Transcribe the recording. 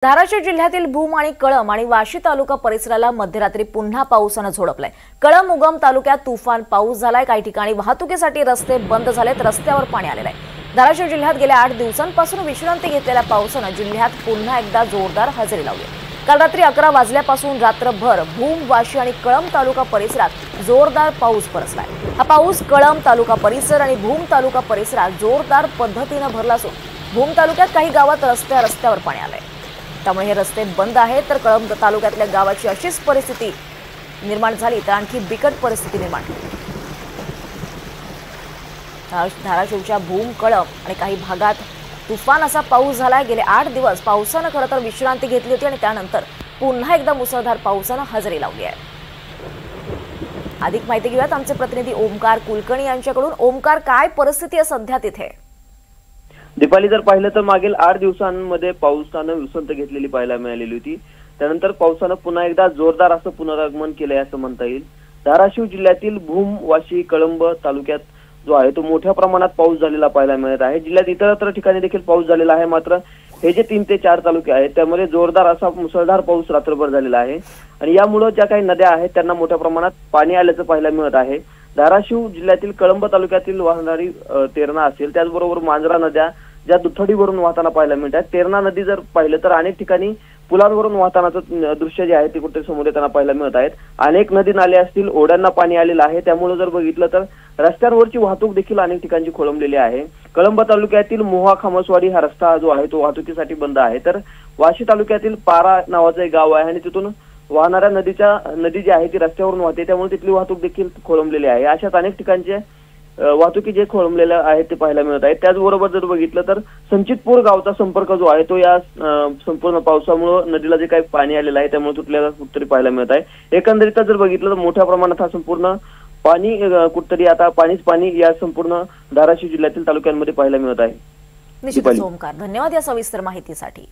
धाराशिव जिल्ह्यातील भूम आणि कळंब आणि वाशी तालुका परिसराला मध्यरात्री पुन्हा पावसाने झोडपलाय। कळंब उगम तालुक्यात तुफान पाऊस झालाय। काही ठिकाणी वाहतुकीसाठी रस्ते बंद झालेत, रस्त्यावर पाणी आलेलं आहे। धाराशिव जिल्ह्यात गेल्या 8 दिवसांपासून विश्रांती घेतलेल्या पावसाने जिल्ह्यात पुन्हा एकदा जोरदार हजेरी लावली। काल रात्री 11 वाजल्यापासून रात्रभर भूम, वाशी आणि कळंब तालुका परिसरात जोरदार पाऊस बरसलाय। हा पाऊस कळंब तालुका परिसर आणि भूम तालुका परिसरात जोरदार पद्धतीने भरला असून भूम तालुक्यात काही गावात रस्त्यावर पाणी आलंय। त्यामुळे हे रस्ते बंद आहेत, तर कळंब तालुक्यातल्या गावाची अशीच परिस्थिती निर्माण झाली तर आणखी बिकट परिस्थिती निर्माण होईल। धाराशिवच्या भूम, कळंब आणि काही भागात तुफान असा पाऊस झालाय। गेले 8 दिवस पावसाने खरं तर विश्रांती घेतली होती आणि त्यानंतर पुन्हा एकदा मुसळधार पावसाने हजेरी लावली आहे। अधिक माहिती घेऊयात आमचे प्रतिनिधी ओमकार कुलकर्णी यांच्याकडून। ओमकार, काय परिस्थिती आहे सध्या तिथे? दीपाली, जर पाहिलं तर मागील 8 दिवसांमध्ये पावसानं विश्रांती घेतलेली पाहायला मिळालेली होती। त्यानंतर पावसानं पुन्हा एकदा जोरदार असं पुनरागमन केलंय असं म्हणता येईल। धाराशिव जिल्ह्यातील भूम, वाशी, कळंब तालुक्यात जो आहे तो मोठ्या प्रमाणात पाऊस झालेला पाहायला मिळत आहे। जिल्ह्यात इतरत्र ठिकाणी देखील पाऊस झालेला आहे, मात्र हे जे 3 ते 4 तालुके आहेत त्यामध्ये जोरदार असा मुसळधार पाऊस रात्रभर झालेला आहे आणि यामुळे ज्या काही नद्या आहेत त्यांना मोठ्या प्रमाणात पाणी आल्याचं पाहायला मिळत आहे। धाराशिव जिल्ह्यातील कळंब तालुक्यातील वाहणारी तेरणा असेल, त्याचबरोबर मांजरा नद्या ज्या दुथडीवरून वाहताना पाहायला मिळतात। तेरणा नदी जर पाहिलं तर अनेक ठिकाणी पुलांवरून वाहतानाचं दृश्य जे आहे ते कुठे समोर येताना पाहायला मिळत आहेत। अनेक नदी नाले असतील, ओढ्यांना पाणी आलेलं आहे। त्यामुळे जर बघितलं तर रस्त्यांवरची वाहतूक देखील अनेक ठिकाणची खोळंबलेली आहे। कळंब तालुक्यातील मोहा खामसवाडी हा रस्ता जो आहे तो वाहतुकीसाठी बंद आहे, तर वाशी तालुक्यातील पारा नावाचं एक गाव आहे आणि तिथून वाहणाऱ्या नदी जी आहे ती रस्त्यावरून वाहते, त्यामुळे तिथली वाहतूक देखील खोळंबलेली आहे। अशाच अनेक ठिकाणचे वाहतुकी जे खोळंबलेल्या आहेत ते पाहायला मिळत आहे। त्याचबरोबर जर बघितलं तर संचितपूर गावचा संपर्क जो आहे तो या संपूर्ण पावसामुळे नदीला जे काही पाणी आलेलं आहे त्यामुळे तुटलेला कुठतरी पाहायला मिळत आहे। एकंदरीत जर बघितलं तर मोठ्या प्रमाणात हा संपूर्ण पाणी कुठतरी आता पाणीच पाणी या संपूर्ण धाराशिव जिल्ह्यातील तालुक्यांमध्ये पाहायला मिळत आहे। निश्चितच ओमकार, धन्यवाद या सविस्तर माहितीसाठी।